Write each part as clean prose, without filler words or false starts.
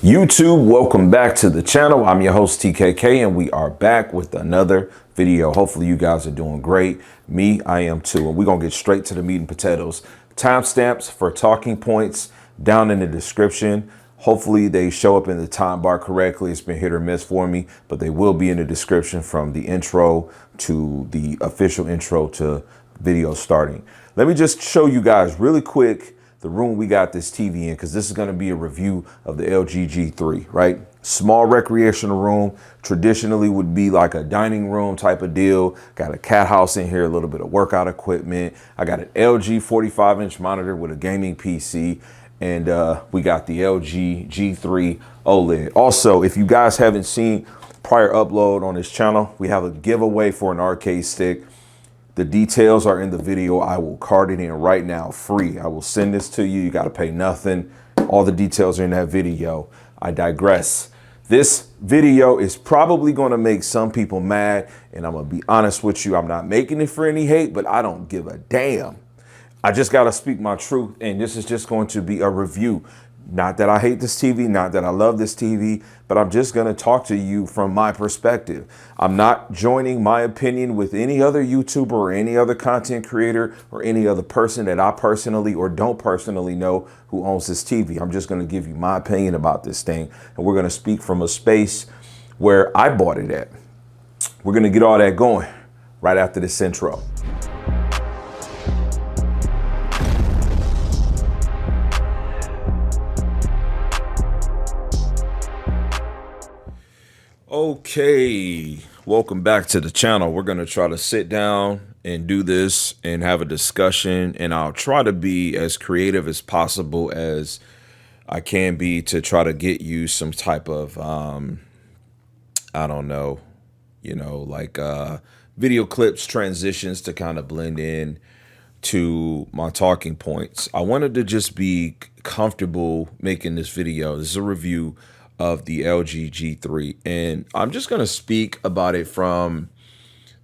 YouTube, welcome back to the channel. I'm your host TKK and we are back with another video. Hopefully you guys are doing great. Me, I am too. And we're gonna get straight to the meat and potatoes. Timestamps for talking points down in the description. Hopefully they show up in the time bar correctly. It's been hit or miss for me, but they will be in the description from the intro to the official intro to video starting. Let me just show you guys really quick the room we got this TV in, because this is going to be a review of the LG G3, right? Small recreational room, traditionally would be like a dining room type of deal. Got a cat house in here, a little bit of workout equipment. I got an LG 45-inch monitor with a gaming PC, and we got the LG G3 OLED. Also, if you guys haven't seen prior upload on this channel, we have a giveaway for an arcade stick. The details are in the video. I will card it in right now, free. I will send this to you. You got to pay nothing. All the details are in that video. I digress. This video is probably going to make some people mad, and I'm going to be honest with you. I'm not making it for any hate, but I don't give a damn. I just got to speak my truth, and this is just going to be a review. Not that I hate this TV, not that I love this TV, but I'm just going to talk to you from my perspective. I'm not joining my opinion with any other YouTuber or any other content creator or any other person that I personally or don't personally know who owns this TV. I'm just going to give you my opinion about this thing, and we're going to speak from a space where I bought it at. We're going to get all that going right after this intro. Okay, welcome back to the channel. We're going to try to sit down and do this and have a discussion, and I'll try to be as creative as possible as I can be to try to get you some type of, I don't know, like video clips, transitions to kind of blend in to my talking points. I wanted to just be comfortable making this video. This is a review of the LG G3, and I'm just going to speak about it from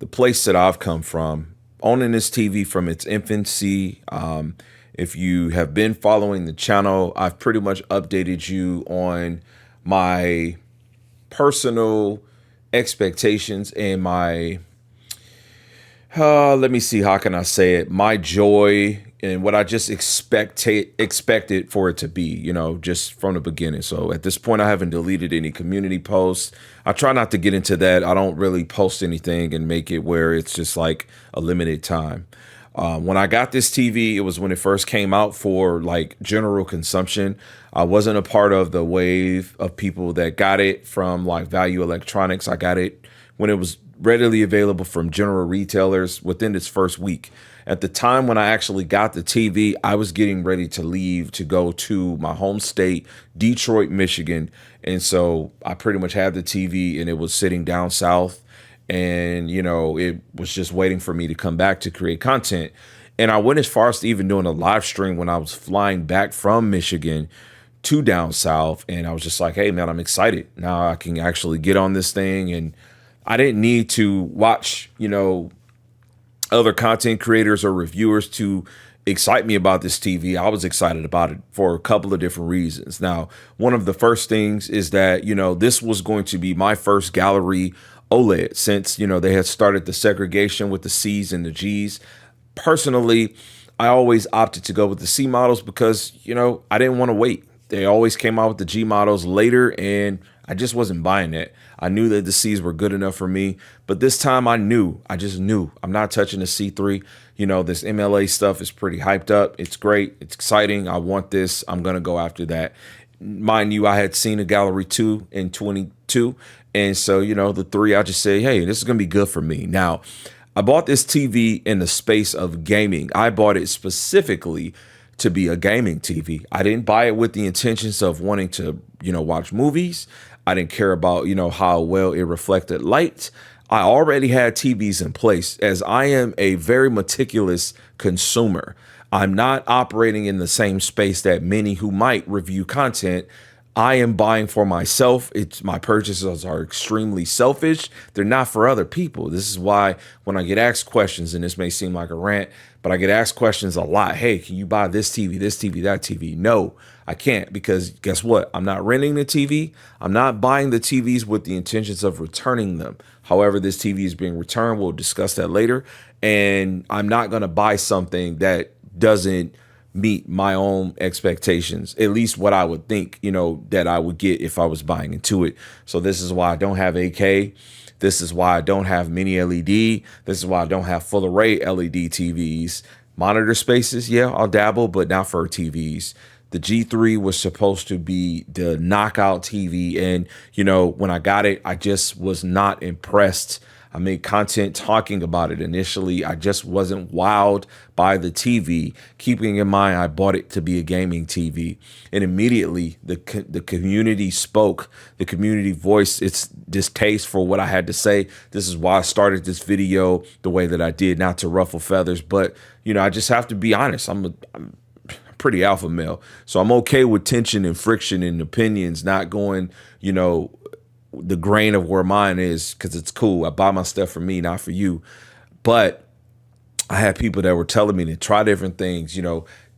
the place that I've come from, owning this TV from its infancy. If you have been following the channel, I've pretty much updated you on my personal expectations and my let me see, how can I say it, my joy and what I just expected for it to be, just from the beginning. So at this point, I haven't deleted any community posts. I try not to get into that. I don't really post anything and make it where it's just like a limited time. When I got this TV, it was when it first came out for like general consumption. I wasn't a part of the wave of people that got it from like Value Electronics. I got it when it was readily available from general retailers within its first week. At the time when I actually got the TV, I was getting ready to leave to go to my home state, Detroit, Michigan. And so I pretty much had the TV and it was sitting down south, and, it was just waiting for me to come back to create content. And I went as far as to even doing a live stream when I was flying back from Michigan to down south. And I was just like, hey, man, I'm excited. Now I can actually get on this thing. And I didn't need to watch, other content creators or reviewers to excite me about this TV. I was excited about it for a couple of different reasons. Now, one of the first things is that, this was going to be my first gallery OLED since, they had started the segregation with the C's and the G's. Personally, I always opted to go with the C models because, I didn't want to wait. They always came out with the G models later, and I just wasn't buying it. I knew that the C's were good enough for me, but this time I just knew I'm not touching the C3. This MLA stuff is pretty hyped up. It's great. It's exciting. I want this. I'm going to go after that. Mind you, I had seen a Gallery 2 in 22. And so, the 3, I just say, hey, this is going to be good for me. Now, I bought this TV in the space of gaming. I bought it specifically to be a gaming TV. I didn't buy it with the intentions of wanting to, watch movies. I didn't care about, how well it reflected light. I already had TVs in place, as I am a very meticulous consumer. I'm not operating in the same space that many who might review content. I am buying for myself. My purchases are extremely selfish. They're not for other people. This is why when I get asked questions, and this may seem like a rant, but I get asked questions a lot. Hey, can you buy this TV, that TV? No, I can't, because guess what? I'm not renting the TV. I'm not buying the TVs with the intentions of returning them. However, this TV is being returned. We'll discuss that later. And I'm not going to buy something that doesn't meet my own expectations, at least what I would think, that I would get if I was buying into it. So this is why I don't have 8K. This is why I don't have mini LED. This is why I don't have full array LED TVs. Monitor spaces, yeah, I'll dabble, but not for TVs. The G3 was supposed to be the knockout TV. And, when I got it, I just was not impressed. I made content talking about it initially. I just wasn't wowed by the TV, keeping in mind I bought it to be a gaming TV. And immediately the community spoke, the community voiced its distaste for what I had to say. This is why I started this video the way that I did, not to ruffle feathers. But, I just have to be honest. I'm pretty alpha male. So I'm okay with tension and friction and opinions not going, the grain of where mine is, because it's cool. I buy my stuff for me, not for you. But I had people that were telling me to try different things,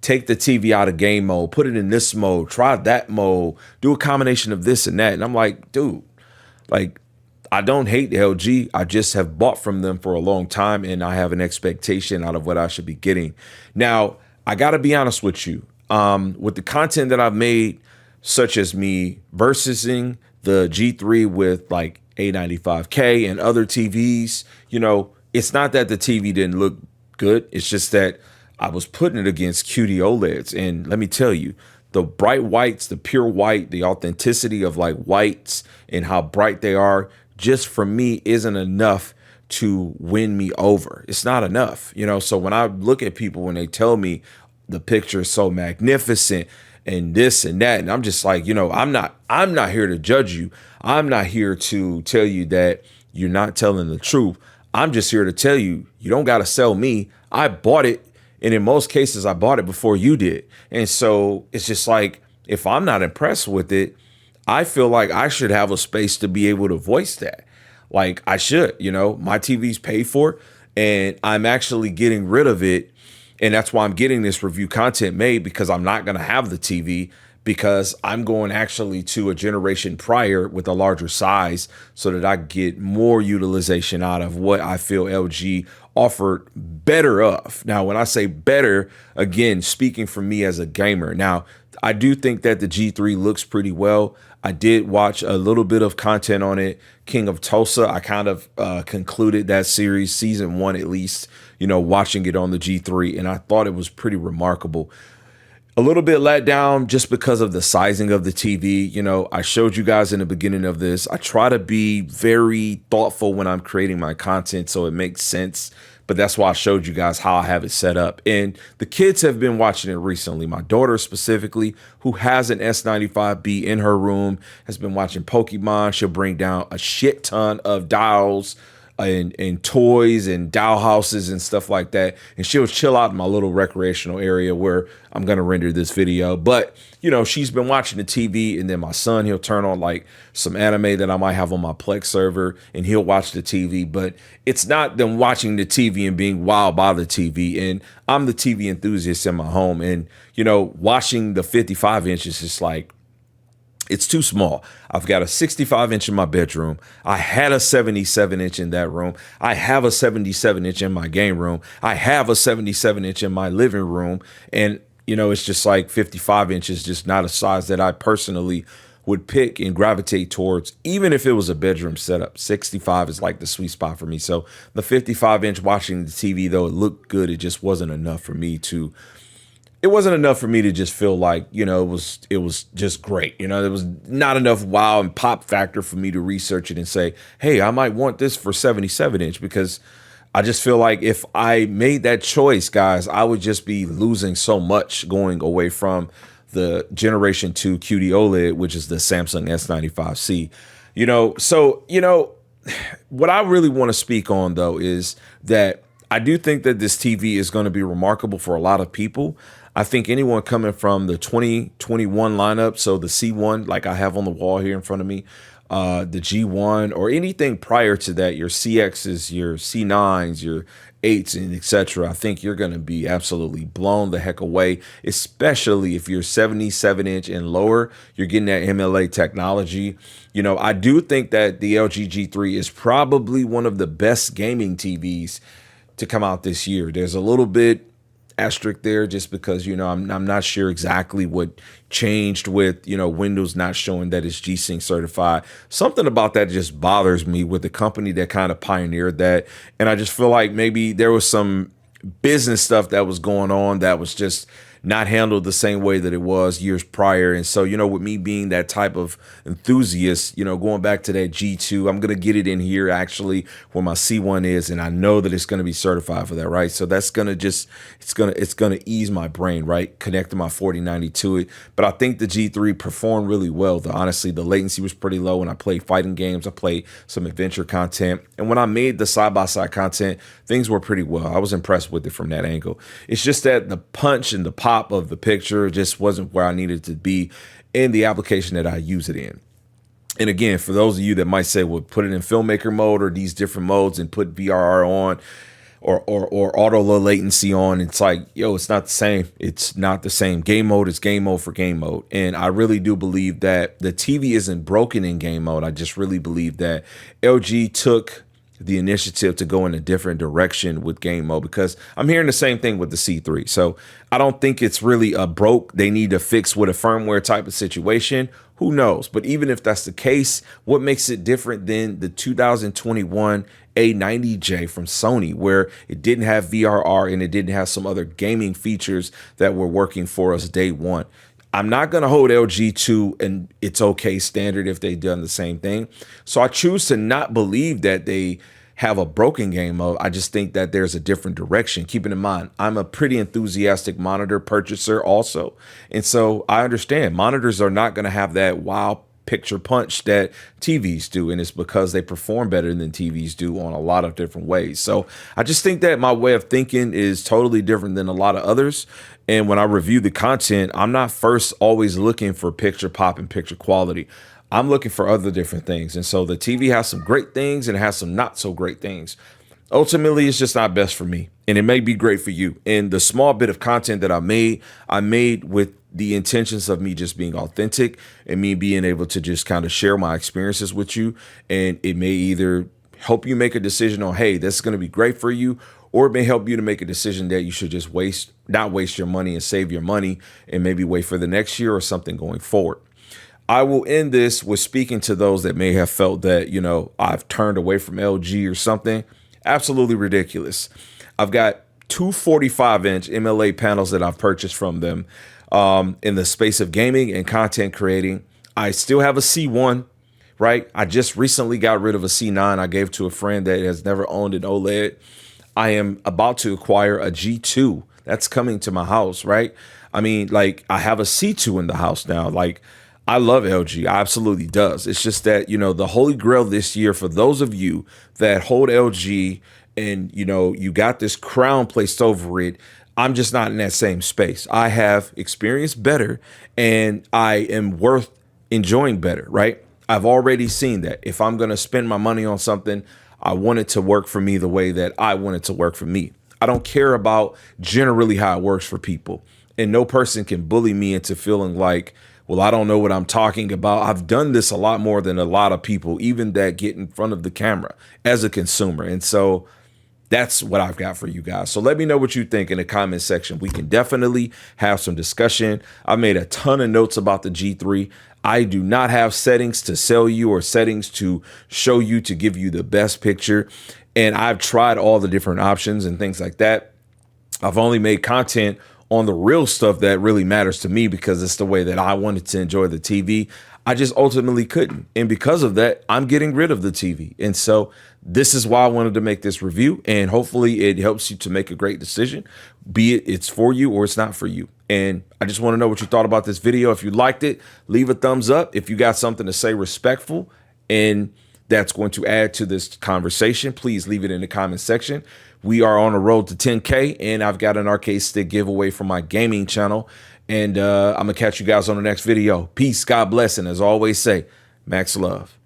take the TV out of game mode, put it in this mode, try that mode, do a combination of this and that. And I'm like, dude, I don't hate LG. I just have bought from them for a long time, and I have an expectation out of what I should be getting. Now, I got to be honest with you. With the content that I've made, such as me versusing the G3 with like A95K and other TVs, it's not that the TV didn't look good. It's just that I was putting it against QD-OLEDs. And let me tell you, the bright whites, the pure white, the authenticity of like whites and how bright they are, just for me isn't enough to win me over. It's not enough, So when I look at people, when they tell me the picture is so magnificent and this and that, and I'm just like, I'm not here to judge you. I'm not here to tell you that you're not telling the truth. I'm just here to tell you, you don't got to sell me. I bought it. And in most cases, I bought it before you did. And so it's just like, if I'm not impressed with it, I feel like I should have a space to be able to voice that. Like I should, my TV's paid for, and I'm actually getting rid of it. And that's why I'm getting this review content made, because I'm not going to have the TV, because I'm going actually to a generation prior with a larger size so that I get more utilization out of what I feel LG offered better of. Now, when I say better, again, speaking for me as a gamer. Now, I do think that the G3 looks pretty well. I did watch a little bit of content on it. King of Tulsa, I kind of concluded that series, season 1 at least, watching it on the G3, and I thought it was pretty remarkable. A little bit let down just because of the sizing of the TV. I showed you guys in the beginning of this, I try to be very thoughtful when I'm creating my content so it makes sense. But that's why I showed you guys how I have it set up. And the kids have been watching it recently. My daughter specifically, who has an S95B in her room, has been watching Pokemon. She'll bring down a shit ton of dials and toys and doll houses and stuff like that. And she'll chill out in my little recreational area where I'm going to render this video. But, she's been watching the TV, and then my son, he'll turn on like some anime that I might have on my Plex server, and he'll watch the TV. But it's not them watching the TV and being wowed by the TV. And I'm the TV enthusiast in my home. And, watching the 55 inches is like, it's too small. I've got a 65-inch in my bedroom. I had a 77-inch in that room. I have a 77-inch in my game room. I have a 77-inch in my living room. And, it's just like 55 inches, just not a size that I personally would pick and gravitate towards, even if it was a bedroom setup. 65 is like the sweet spot for me. So the 55-inch watching the TV, though it looked good, it just wasn't enough for me to just feel like, it was just great. There was not enough wow and pop factor for me to research it and say, hey, I might want this for 77-inch, because I just feel like if I made that choice, guys, I would just be losing so much going away from the Generation 2 QD-OLED, which is the Samsung S95C. What I really want to speak on, though, is that I do think that this TV is going to be remarkable for a lot of people. I think anyone coming from the 2021 lineup, so the C1, like I have on the wall here in front of me, the G1 or anything prior to that, your CXs, your C9s, your 8s, and etc. I think you're going to be absolutely blown the heck away, especially if you're 77-inch and lower. You're getting that MLA technology. You know, I do think that the LG G3 is probably one of the best gaming TVs to come out this year. There's a little bit asterisk there just because, you know, I'm not sure exactly what changed with, you know, Windows not showing that it's G-Sync certified. Something about that just bothers me with the company that kind of pioneered that. And I just feel like maybe there was some business stuff that was going on that was just not handled the same way that it was years prior. And so, you know, with me being that type of enthusiast, you know, going back to that G2, I'm going to get it in here actually where my C1 is. And I know that it's going to be certified for that, right? So that's going to just, it's going to ease my brain, right? Connecting my 4090 to it. But I think the G3 performed really well. Honestly, the latency was pretty low when I played fighting games. I played some adventure content. And when I made the side-by-side content, things were pretty well. I was impressed with it from that angle. It's just that the punch and the pop of the picture just wasn't where I needed to be in the application that I use it in. And again, for those of you that might say, well, put it in filmmaker mode or these different modes and put VRR on or auto low latency on, it's like, yo, it's not the same. It's not the same. Game mode is game mode for game mode. And I really do believe that the TV isn't broken in game mode. I just really believe that LG took the initiative to go in a different direction with game mode, because I'm hearing the same thing with the C3. So I don't think it's really a broke, they need to fix with a firmware type of situation. Who knows? But even if that's the case, what makes it different than the 2021 A90J from Sony, where it didn't have VRR and it didn't have some other gaming features that were working for us day one? I'm not going to hold LG to an it's okay standard if they've done the same thing. So I choose to not believe that they have a broken game mode. I just think that there's a different direction. Keeping in mind, I'm a pretty enthusiastic monitor purchaser also. And so I understand monitors are not going to have that wow picture punch that TVs do. And it's because they perform better than TVs do on a lot of different ways. So I just think that my way of thinking is totally different than a lot of others. And when I review the content, I'm not first always looking for picture pop and picture quality. I'm looking for other different things. And so the TV has some great things and it has some not so great things. Ultimately, it's just not best for me. And it may be great for you. And the small bit of content that I made with the intentions of me just being authentic and me being able to just kind of share my experiences with you. And it may either help you make a decision on, hey, this is going to be great for you, or it may help you to make a decision that you should just not waste your money and save your money and maybe wait for the next year or something going forward. I will end this with speaking to those that may have felt that, you know, I've turned away from LG or something. Absolutely ridiculous. I've got two 45-inch MLA panels that I've purchased from them in the space of gaming and content creating. I still have a C1, right? I just recently got rid of a C9 I gave to a friend that has never owned an OLED. I am about to acquire a G2 that's coming to my house, right? I mean, like, I have a C2 in the house now. Like, I love LG. I absolutely does. It's just that, you know, the holy grail this year for those of you that hold LG and, you know, you got this crown placed over it, I'm just not in that same space. I have experienced better and I am worth enjoying better, right? I've already seen that. If I'm going to spend my money on something, I want it to work for me the way that I want it to work for me. I don't care about generally how it works for people. And no person can bully me into feeling like, well, I don't know what I'm talking about. I've done this a lot more than a lot of people, even that get in front of the camera as a consumer. And so that's what I've got for you guys. So let me know what you think in the comment section. We can definitely have some discussion. I made a ton of notes about the G3. I do not have settings to sell you or settings to show you to give you the best picture. And I've tried all the different options and things like that. I've only made content on the real stuff that really matters to me because it's the way that I wanted to enjoy the TV. I just ultimately couldn't. And because of that, I'm getting rid of the TV. And so this is why I wanted to make this review. And hopefully it helps you to make a great decision, be it it's for you or it's not for you. And I just want to know what you thought about this video. If you liked it, leave a thumbs up. If you got something to say respectful and that's going to add to this conversation, please leave it in the comment section. We are on a road to 10K, and I've got an arcade stick giveaway from my gaming channel. And I'm going to catch you guys on the next video. Peace, God bless, and as I always say, max love.